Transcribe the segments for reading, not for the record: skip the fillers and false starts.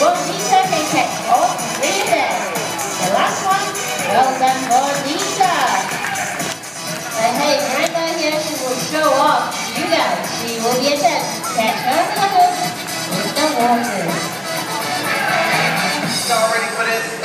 Well, Nita can catch all three of them. The last one, well done for Nita. But hey, Miranda here, she will show off to you guys. She will be attempt to catch her brother with the water. Y'all ready for this?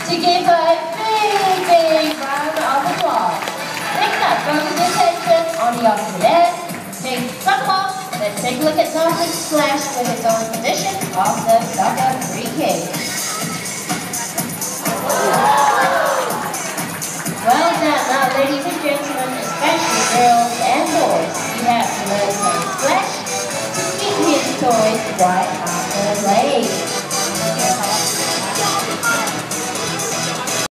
To give her a big round of applause. Next up, focus your attention on the opposite end. Take some off. Let's take a look at Jonathan Splash with his own position of the soccer free kick. Well done. Now, ladies and gentlemen, especially girls and boys, you have to learn some Splash to keep his toys quiet.